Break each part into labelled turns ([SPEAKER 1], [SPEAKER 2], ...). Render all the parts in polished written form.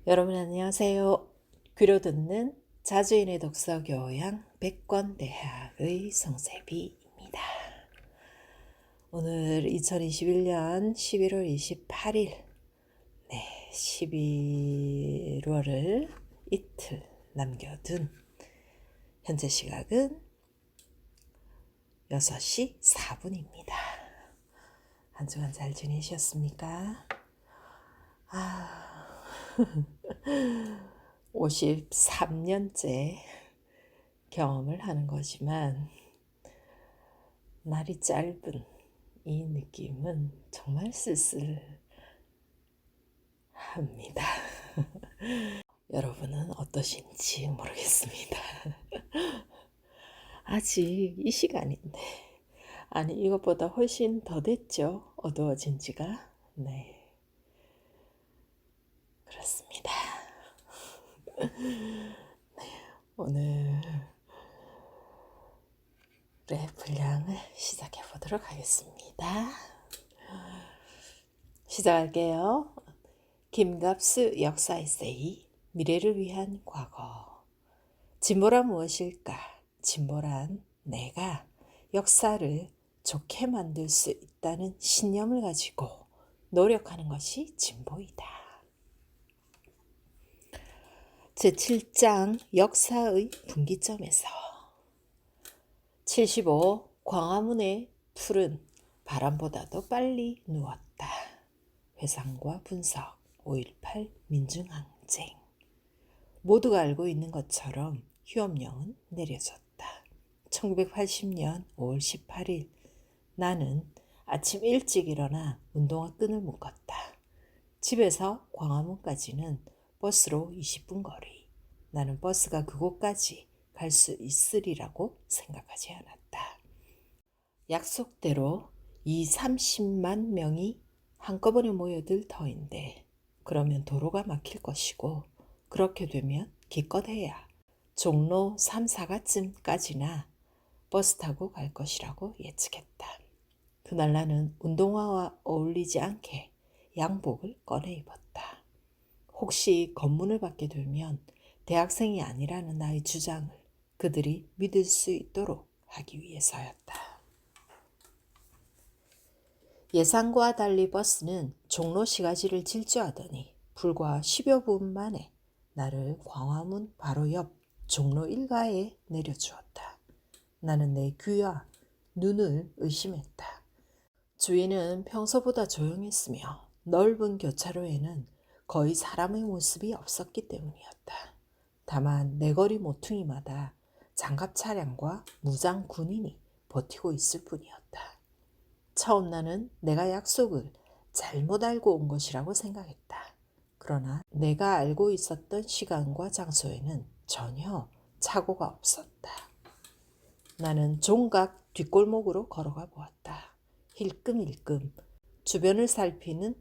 [SPEAKER 1] 여러분 안녕하세요. 귀로 듣는 자주인의 독서 교양 100권 대학의 성세비입니다. 오늘 2021년 11월 28일 11월을 이틀 남겨둔 현재 시각은 6시 4분입니다. 한 주간 잘 지내셨습니까? 53년째 경험을 하는 거지만 날이 짧은 이 느낌은 정말 쓸쓸합니다. 여러분은 어떠신지 모르겠습니다. 아직 이 시간인데, 아니 이것보다 훨씬 더 됐죠. 어두워진 지가. 네, 그렇습니다. 오늘의 분량을 시작해 보도록 하겠습니다. 시작할게요. 김갑수 역사 에세이 미래를 위한 과거. 진보란 무엇일까? 진보란 내가 역사를 좋게 만들 수 있다는 신념을 가지고 노력하는 것이 진보이다. 제7장 역사의 분기점에서 75. 광화문의 풀은 바람보다도 빨리 누웠다. 회상과 분석 5.18 민중항쟁. 모두가 알고 있는 것처럼 휴업령은 내려졌다. 1980년 5월 18일 나는 아침 일찍 일어나 운동화 끈을 묶었다. 집에서 광화문까지는 버스로 20분 거리. 나는 버스가 그곳까지 갈 수 있으리라고 생각하지 않았다. 약속대로 30만 명이 한꺼번에 모여들 터인데 그러면 도로가 막힐 것이고 그렇게 되면 기껏해야 종로 3, 4가쯤까지나 버스 타고 갈 것이라고 예측했다. 그날 나는 운동화와 어울리지 않게 양복을 꺼내 입었다. 혹시 검문을 받게 되면 대학생이 아니라는 나의 주장을 그들이 믿을 수 있도록 하기 위해서였다. 예상과 달리 버스는 종로 시가지를 질주하더니 불과 10여 분 만에 나를 광화문 바로 옆 종로 1가에 내려주었다. 나는 내 귀와 눈을 의심했다. 주위는 평소보다 조용했으며 넓은 교차로에는 거의 사람의 모습이 없었기 때문이었다. 다만 내거리 모퉁이마다 장갑 차량과 무장 군인이 버티고 있을 뿐이었다. 처음 나는 내가 약속을 잘못 알고 온 것이라고 생각했다. 그러나 내가 알고 있었던 시간과 장소에는 전혀 착오가 없었다. 나는 종각 뒷골목으로 걸어가 보았다. 힐끔힐끔 주변을 살피는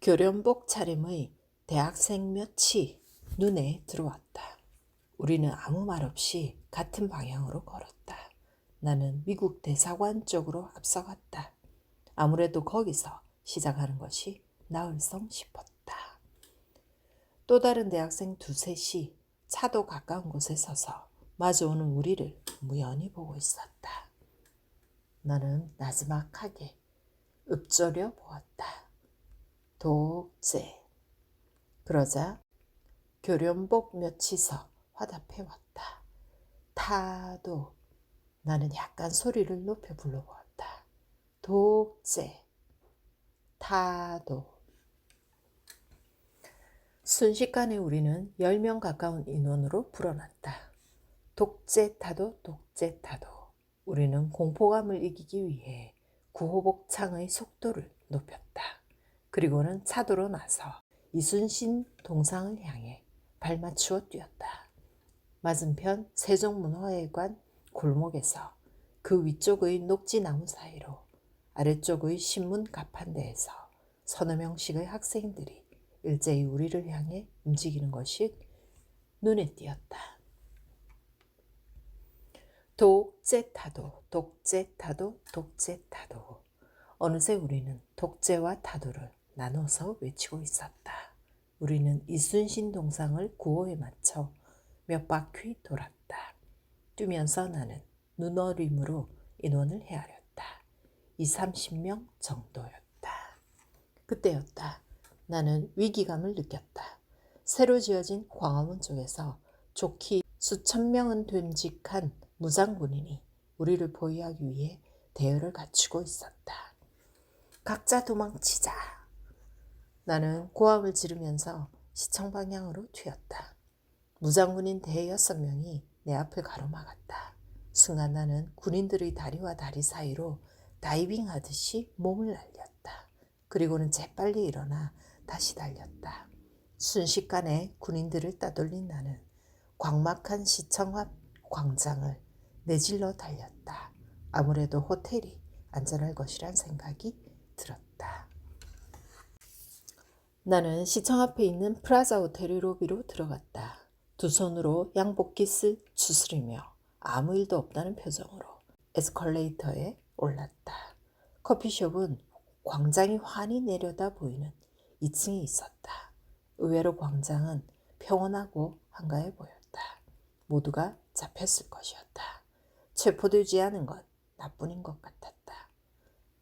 [SPEAKER 1] 교련복 차림의 대학생 몇이 눈에 들어왔다. 우리는 아무 말 없이 같은 방향으로 걸었다. 나는 미국 대사관 쪽으로 앞서갔다. 아무래도 거기서 시작하는 것이 나을성 싶었다. 또 다른 대학생 두셋이 차도 가까운 곳에 서서 마주오는 우리를 무연히 보고 있었다. 나는 나지막하게 읊조려 보았다. 독재. 그러자 교련복 몇이서 화답해 왔다. 타도. 나는 약간 소리를 높여 불러보았다. 독재. 타도. 순식간에 우리는 10명 가까운 인원으로 불어났다. 독재 타도 독재 타도. 우리는 공포감을 이기기 위해 구호복창의 속도를 높였다. 그리고는 차도로 나서 이순신 동상을 향해 발맞추어 뛰었다. 맞은편 세종문화회관 골목에서 그 위쪽의 녹지나무 사이로 아래쪽의 신문 가판대에서 서너 명씩의 학생들이 일제히 우리를 향해 움직이는 것이 눈에 띄었다. 독재 타도, 독재 타도, 독재 타도. 어느새 우리는 독재와 타도를 나눠서 외치고 있었다. 우리는 이순신 동상을 구호에 맞춰 몇 바퀴 돌았다. 뛰면서 나는 눈어림으로 인원을 헤아렸다. 20-30명 정도였다. 그때였다. 나는 위기감을 느꼈다. 새로 지어진 광화문 쪽에서 좋기 수천 명은 됨직한 무장군인이 우리를 포위하기 위해 대열을 갖추고 있었다. 각자 도망치자. 나는 고함을 지르면서 시청 방향으로 튀었다. 무장군인 대여섯 명이 내 앞을 가로막았다. 순간 나는 군인들의 다리와 다리 사이로 다이빙 하듯이 몸을 날렸다. 그리고는 재빨리 일어나 다시 달렸다. 순식간에 군인들을 따돌린 나는 광막한 시청 앞 광장을 내질러 달렸다. 아무래도 호텔이 안전할 것이란 생각이 들었다. 나는 시청 앞에 있는 프라자 호텔의 로비로 들어갔다. 두 손으로 양복깃을 추스리며 아무 일도 없다는 표정으로 에스컬레이터에 올랐다. 커피숍은 광장이 환히 내려다 보이는 2층에 있었다. 의외로 광장은 평온하고 한가해 보였다. 모두가 잡혔을 것이었다. 체포되지 않은 것 나뿐인 것 같았다.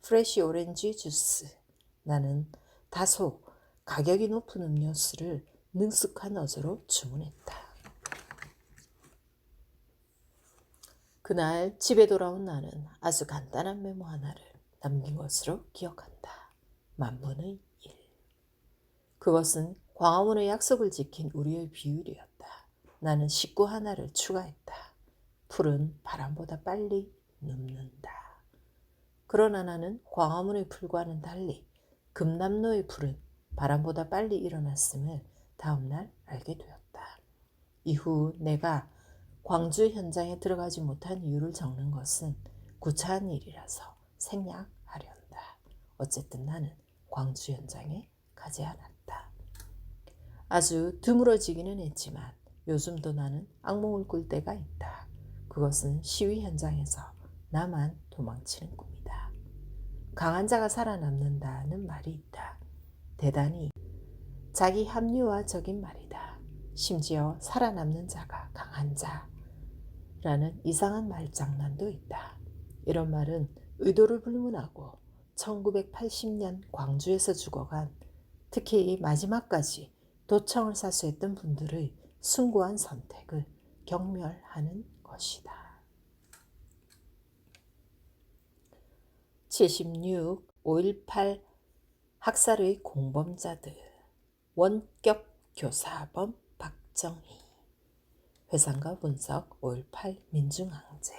[SPEAKER 1] 프레시 오렌지 주스. 나는 다소 가격이 높은 음료수를 능숙한 어조로 주문했다. 그날 집에 돌아온 나는 아주 간단한 메모 하나를 남긴 것으로 기억한다. 만분의 1. 그것은 광화문의 약속을 지킨 우리의 비율이었다. 나는 식구 하나를 추가했다. 풀은 바람보다 빨리 눕는다. 그러나 나는 광화문의 풀과는 달리 금남로의 풀은 바람보다 빨리 일어났음을 다음날 알게 되었다. 이후 내가 광주 현장에 들어가지 못한 이유를 적는 것은 구차한 일이라서 생략하련다. 어쨌든 나는 광주 현장에 가지 않았다. 아주 드물어지기는 했지만 요즘도 나는 악몽을 꿀 때가 있다. 그것은 시위 현장에서 나만 도망치는 꿈이다. 강한 자가 살아남는다는 말이 있다. 대단히 자기 합리화적인 말이다. 심지어 살아남는 자가 강한 자라는 이상한 말장난도 있다. 이런 말은 의도를 불문하고 1980년 광주에서 죽어간 특히 마지막까지 도청을 사수했던 분들의 숭고한 선택을 경멸하는 것이다. 76. 5.18 학살의 공범자들. 원격 교사범 박정희. 회상과 분석 5.18 민중항쟁.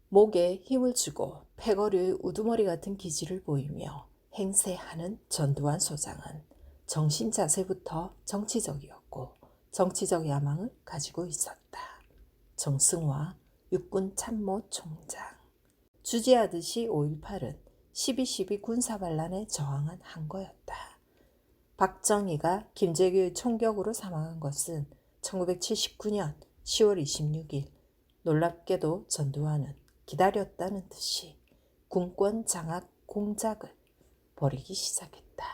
[SPEAKER 1] 목에 힘을 주고 패거리의 우두머리 같은 기질을 보이며 행세하는 전두환 소장은 정신 자세부터 정치적이었고 정치적 야망을 가지고 있었다. 정승화 육군 참모 총장. 주지하듯이 5.18은 12.12 군사반란에 저항한 항거였다. 박정희가 김재규의 총격으로 사망한 것은 1979년 10월 26일. 놀랍게도 전두환은 기다렸다는 듯이 군권 장악 공작을 벌이기 시작했다.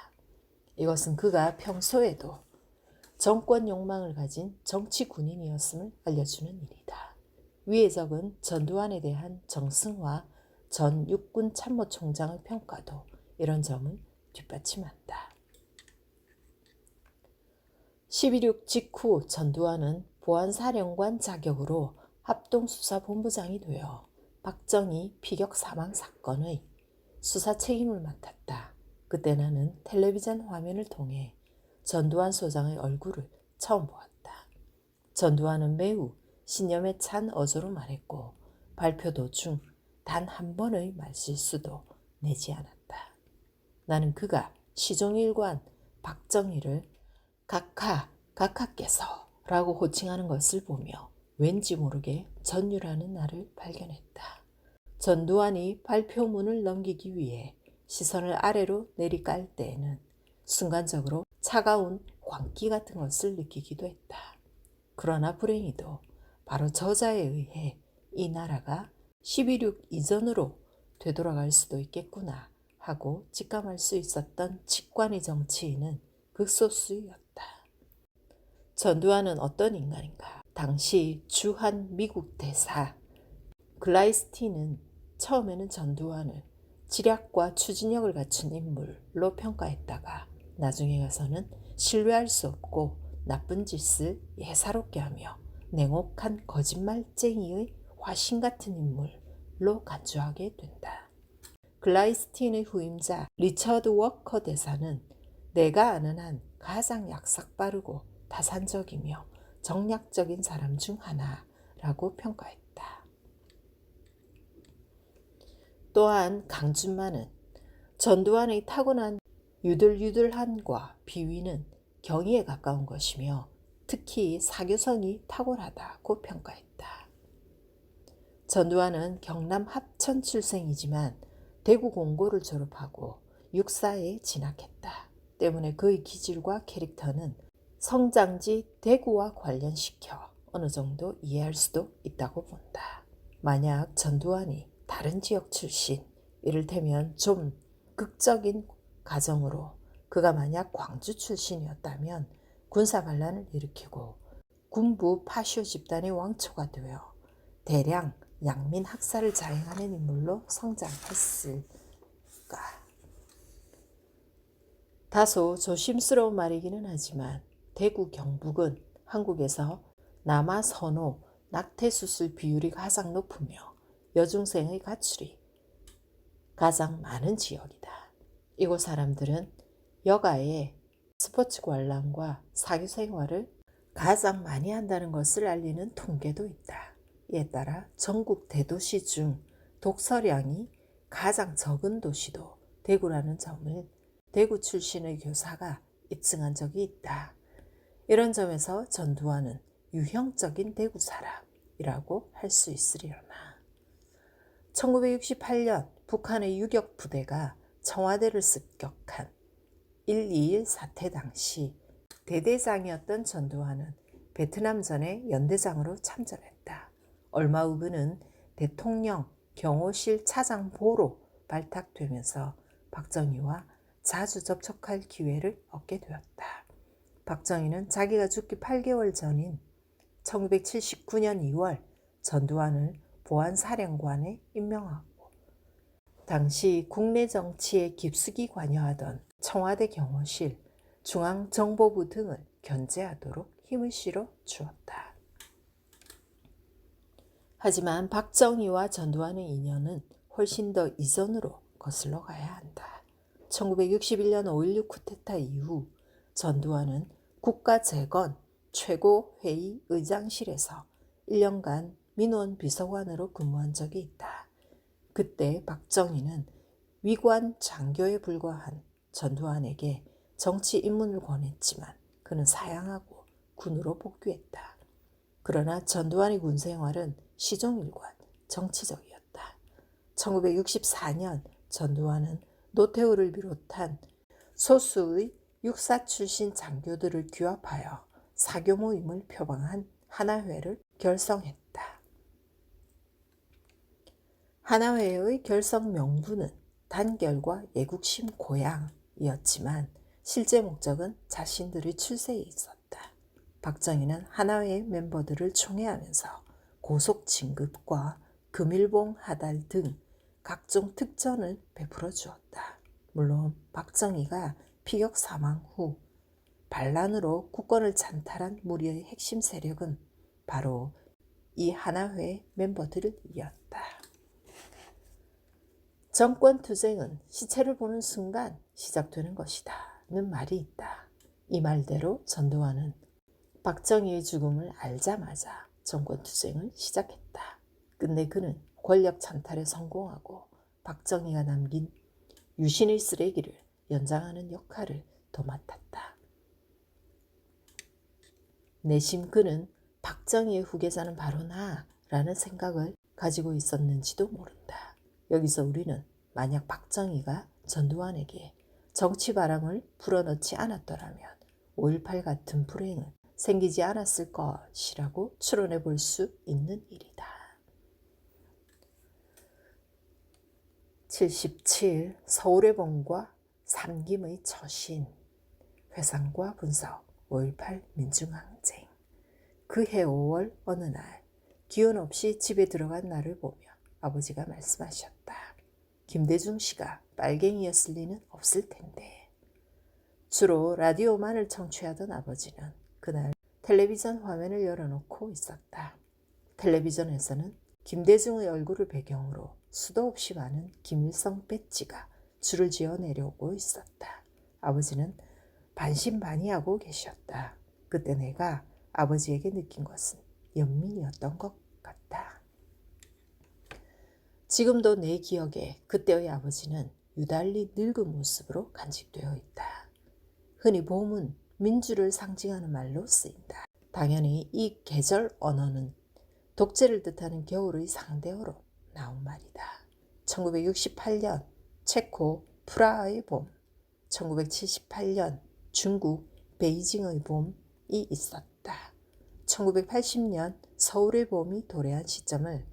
[SPEAKER 1] 이것은 그가 평소에도 정권 욕망을 가진 정치 군인이었음을 알려주는 일이다. 위의 적은 전두환에 대한 정승화 전 육군 참모총장의 평가도 이런 점을 뒷받침한다. 12.6 직후 전두환은 보안사령관 자격으로 합동수사본부장이 되어 박정희 피격 사망 사건의 수사 책임을 맡았다. 그때 나는 텔레비전 화면을 통해 전두환 소장의 얼굴을 처음 보았다. 전두환은 매우 신념에 찬 어조로 말했고 발표 도중 단 한 번의 말실수도 내지 않았다. 나는 그가 시종일관 박정희를 각하께서 라고 호칭하는 것을 보며 왠지 모르게 전율하는 나를 발견했다. 전두환이 발표문을 넘기기 위해 시선을 아래로 내리깔 때에는 순간적으로 차가운 광기 같은 것을 느끼기도 했다. 그러나 불행히도 바로 저자에 의해 이 나라가 12.6 이전으로 되돌아갈 수도 있겠구나 하고 직감할 수 있었던 직관의 정치인은 극소수였다. 전두환은 어떤 인간인가? 당시 주한 미국 대사 글라이스틴은 처음에는 전두환을 지략과 추진력을 갖춘 인물로 평가했다가 나중에 가서는 신뢰할 수 없고 나쁜 짓을 예사롭게 하며 냉혹한 거짓말쟁이의 화신 같은 인물로 간주하게 된다. 글라이스틴의 후임자 리처드 워커 대사는 내가 아는 한 가장 약삭빠르고 타산적이며 정략적인 사람 중 하나라고 평가했다. 또한 강준만은 전두환의 타고난 유들유들함과 비위는 경이에 가까운 것이며 특히 사교성이 탁월하다고 평가했다. 전두환은 경남 합천 출생이지만 대구 공고를 졸업하고 육사에 진학했다. 때문에 그의 기질과 캐릭터는 성장지 대구와 관련시켜 어느 정도 이해할 수도 있다고 본다. 만약 전두환이 다른 지역 출신, 이를테면 좀 극적인 가정으로 그가 만약 광주 출신이었다면 군사반란을 일으키고 군부 파쇼 집단의 왕초가 되어 대량 양민 학살을 자행하는 인물로 성장했을까. 다소 조심스러운 말이기는 하지만 대구 경북은 한국에서 남아 선호 낙태수술 비율이 가장 높으며 여중생의 가출이 가장 많은 지역이다. 이곳 사람들은 여가에 스포츠 관람과 사교 생활을 가장 많이 한다는 것을 알리는 통계도 있다. 이에 따라 전국 대도시 중 독서량이 가장 적은 도시도 대구라는 점을 대구 출신의 교사가 입증한 적이 있다. 이런 점에서 전두환은 유형적인 대구 사람이라고 할 수 있으려나. 1968년 북한의 유격 부대가 청와대를 습격한 1.21 사태 당시 대대장이었던 전두환은 베트남전에 연대장으로 참전했다. 얼마 후 그는 대통령 경호실 차장보로 발탁되면서 박정희와 자주 접촉할 기회를 얻게 되었다. 박정희는 자기가 죽기 8개월 전인 1979년 2월 전두환을 보안사령관에 임명하고 당시 국내 정치에 깊숙이 관여하던 청와대 경호실, 중앙정보부 등을 견제하도록 힘을 실어 주었다. 하지만 박정희와 전두환의 인연은 훨씬 더 이전으로 거슬러 가야 한다. 1961년 5.16 쿠데타 이후 전두환은 국가재건 최고회의 의장실에서 1년간 민원 비서관으로 근무한 적이 있다. 그때 박정희는 위관 장교에 불과한 전두환에게 정치 입문을 권했지만 그는 사양하고 군으로 복귀했다. 그러나 전두환의 군 생활은 시종일관 정치적이었다. 1964년 전두환은 노태우를 비롯한 소수의 육사 출신 장교들을 규합하여 사교 모임을 표방한 하나회를 결성했다. 하나회의 결성 명분은 단결과 애국심 고양이었지만 실제 목적은 자신들의 출세에 있었다. 박정희는 하나회의 멤버들을 총회하면서 고속 진급과 금일봉 하달 등 각종 특전을 베풀어 주었다. 물론 박정희가 피격 사망 후 반란으로 국권을 찬탈한 무리의 핵심 세력은 바로 이 하나회 멤버들이었다. 정권투쟁은 시체를 보는 순간 시작되는 것이다 는 말이 있다. 이 말대로 전두환은 박정희의 죽음을 알자마자 정권투쟁을 시작했다. 끝내 그는 권력 찬탈에 성공하고 박정희가 남긴 유신의 쓰레기를 연장하는 역할을 도맡았다. 내심 그는 박정희의 후계자는 바로 나라는 생각을 가지고 있었는지도 모른다. 여기서 우리는 만약 박정희가 전두환에게 정치 바람을 불어넣지 않았더라면 5.18 같은 불행은 생기지 않았을 것이라고 추론해 볼 수 있는 일이다. 77. 서울의 봄과 삼김의 처신. 회상과 분석, 5.18 민중항쟁. 그해 5월 어느 날 기운 없이 집에 들어간 나를 보며 아버지가 말씀하셨다. 김대중 씨가 빨갱이였을 리는 없을 텐데. 주로 라디오만을 청취하던 아버지는 그날 텔레비전 화면을 열어놓고 있었다. 텔레비전에서는 김대중의 얼굴을 배경으로 수도 없이 많은 김일성 배지가 줄을 지어 내려오고 있었다. 아버지는 반신반의하고 계셨다. 그때 내가 아버지에게 느낀 것은 연민이었던 것 같다. 지금도 내 기억에 그때의 아버지는 유달리 늙은 모습으로 간직되어 있다. 흔히 봄은 민주를 상징하는 말로 쓰인다. 당연히 이 계절 언어는 독재를 뜻하는 겨울의 상대어로 나온 말이다. 1968년 체코 프라하의 봄, 1978년 중국 베이징의 봄이 있었다. 1980년 서울의 봄이 도래한 시점을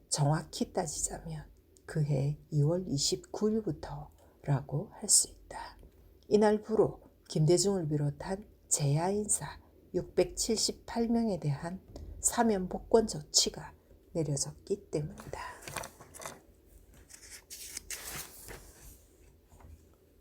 [SPEAKER 1] 정확히 따지자면 그해 2월 29일부터라고 할 수 있다. 이날부로 김대중을 비롯한 재야 인사 678명에 대한 사면 복권 조치가 내려졌기 때문이다.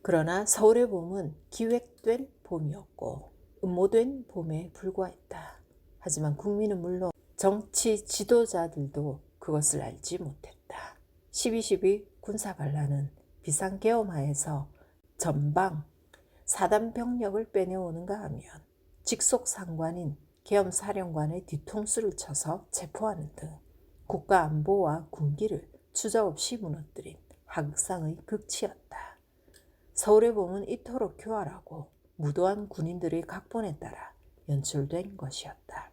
[SPEAKER 1] 그러나 서울의 봄은 기획된 봄이었고 음모된 봄에 불과했다. 하지만 국민은 물론 정치 지도자들도 그것을 알지 못했다. 12.12 군사반란은 비상계엄하에서 전방 사단 병력을 빼내오는가 하면 직속 상관인 계엄사령관의 뒤통수를 쳐서 체포하는 등 국가안보와 군기를 주저없이 무너뜨린 하극상의 극치였다. 서울의 봄은 이토록 교활하고 무도한 군인들의 각본에 따라 연출된 것이었다.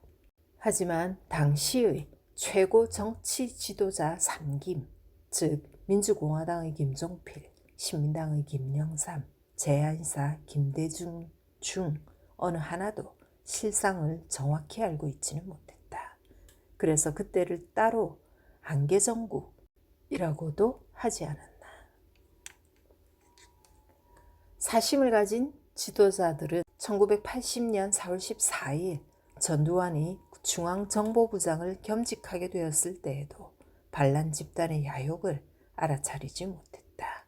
[SPEAKER 1] 하지만 당시의 최고 정치 지도자 3김, 즉 민주공화당의 김종필, 신민당의 김영삼, 재야인사 김대중 중 어느 하나도 실상을 정확히 알고 있지는 못했다. 그래서 그때를 따로 한계정국이라고도 하지 않았나. 사심을 가진 지도자들은 1980년 4월 14일 전두환이 중앙정보부장을 겸직하게 되었을 때에도 반란 집단의 야욕을 알아차리지 못했다.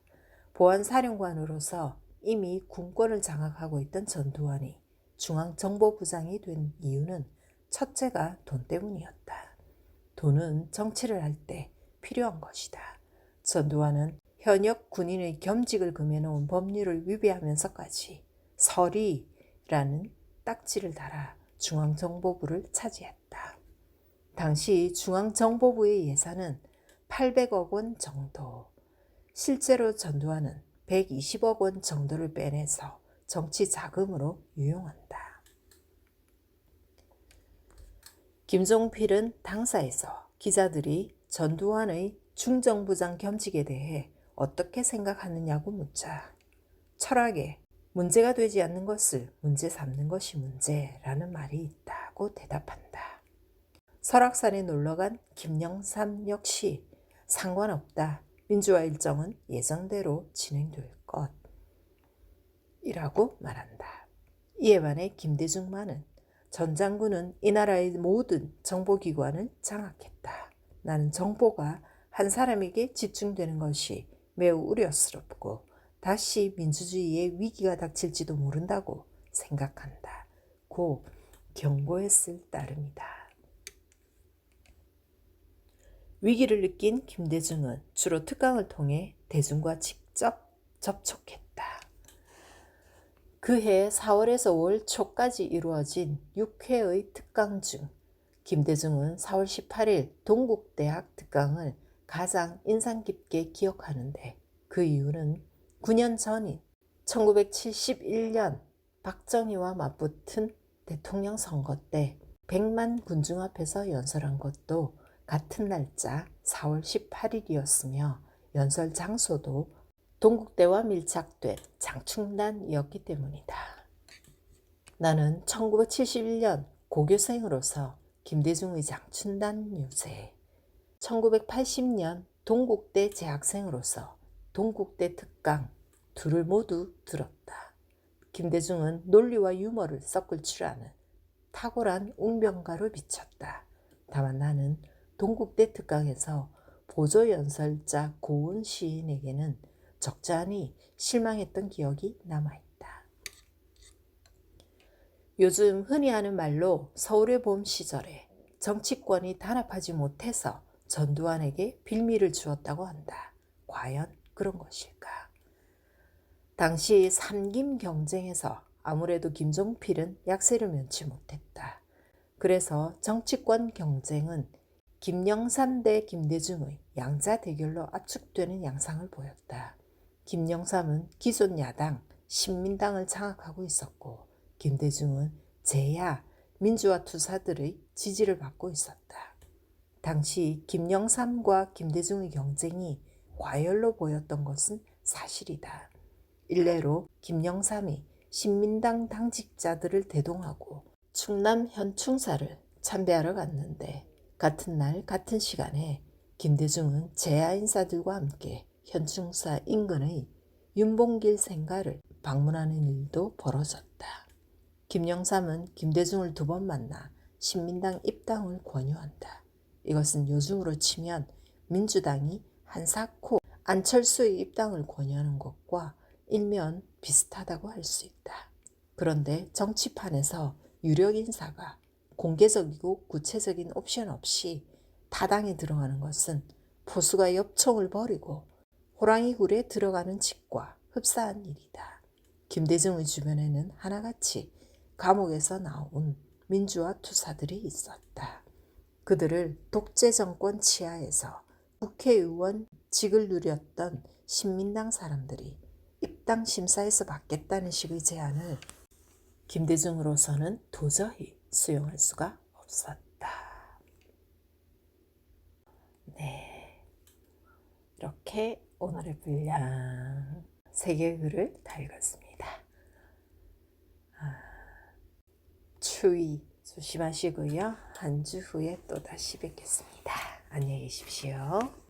[SPEAKER 1] 보안사령관으로서 이미 군권을 장악하고 있던 전두환이 중앙정보부장이 된 이유는 첫째가 돈 때문이었다. 돈은 정치를 할 때 필요한 것이다. 전두환은 현역 군인의 겸직을 금해놓은 법률을 위배하면서까지 서리라는 딱지를 달아 중앙정보부를 차지했다. 당시 중앙정보부의 예산은 800억 원 정도. 실제로 전두환은 120억 원 정도를 빼내서 정치 자금으로 유용한다. 김종필은 당사에서 기자들이 전두환의 중정부장 겸직에 대해 어떻게 생각하느냐고 묻자 철학에 문제가 되지 않는 것을 문제 삼는 것이 문제라는 말이 있다고 대답한다. 설악산에 놀러간 김영삼 역시 상관없다. 민주화 일정은 예정대로 진행될 것이라고 말한다. 이에 반해 김대중만은 전 장군은 이 나라의 모든 정보기관을 장악했다. 나는 정보가 한 사람에게 집중되는 것이 매우 우려스럽고 다시 민주주의의 위기가 닥칠지도 모른다고 생각한다. 고 경고했을 따름이다. 위기를 느낀 김대중은 주로 특강을 통해 대중과 직접 접촉했다. 그해 4월에서 5월 초까지 이루어진 6회의 특강 중 김대중은 4월 18일 동국대학 특강을 가장 인상 깊게 기억하는데 그 이유는 9년 전인 1971년 박정희와 맞붙은 대통령 선거 때 100만 군중 앞에서 연설한 것도 같은 날짜 4월 18일이었으며 연설 장소도 동국대와 밀착된 장충단이었기 때문이다. 나는 1971년 고교생으로서 김대중의 장충단 유세, 1980년 동국대 재학생으로서 동국대 특강 둘을 모두 들었다. 김대중은 논리와 유머를 섞을 줄 아는 탁월한 웅변가로 비쳤다. 다만 나는 동국대 특강에서 보조연설자 고은 시인에게는 적잖이 실망했던 기억이 남아있다. 요즘 흔히 하는 말로 서울의 봄 시절에 정치권이 단합하지 못해서 전두환에게 빌미를 주었다고 한다. 과연 그런 것일까? 당시 삼김 경쟁에서 아무래도 김종필은 약세를 면치 못했다. 그래서 정치권 경쟁은 김영삼 대 김대중의 양자 대결로 압축되는 양상을 보였다. 김영삼은 기존 야당 신민당을 장악하고 있었고 김대중은 제야 민주화 투사들의 지지를 받고 있었다. 당시 김영삼과 김대중의 경쟁이 과열로 보였던 것은 사실이다. 일례로 김영삼이 신민당 당직자들을 대동하고 충남 현충사를 참배하러 갔는데 같은 날 같은 시간에 김대중은 제야 인사들과 함께 현충사 인근의 윤봉길 생가를 방문하는 일도 벌어졌다. 김영삼은 김대중을 2번 만나 신민당 입당을 권유한다. 이것은 요즘으로 치면 민주당이 한사코 안철수의 입당을 권유하는 것과 일면 비슷하다고 할 수 있다. 그런데 정치판에서 유력 인사가 공개적이고 구체적인 옵션 없이 타당에 들어가는 것은 포수가 엽총을 버리고 호랑이 굴에 들어가는 짓과 흡사한 일이다. 김대중의 주변에는 하나같이 감옥에서 나온 민주화 투사들이 있었다. 그들을 독재 정권 치하에서 국회의원직을 누렸던 신민당 사람들이 입당 심사에서 받겠다는 식의 제안을 김대중으로서는 도저히 수용할 수가 없었다. 네, 이렇게 오늘의 분량 3개 글을 다 읽었습니다. 추위 조심하시고요. 한 주 후에 또 다시 뵙겠습니다. 안녕히 계십시오.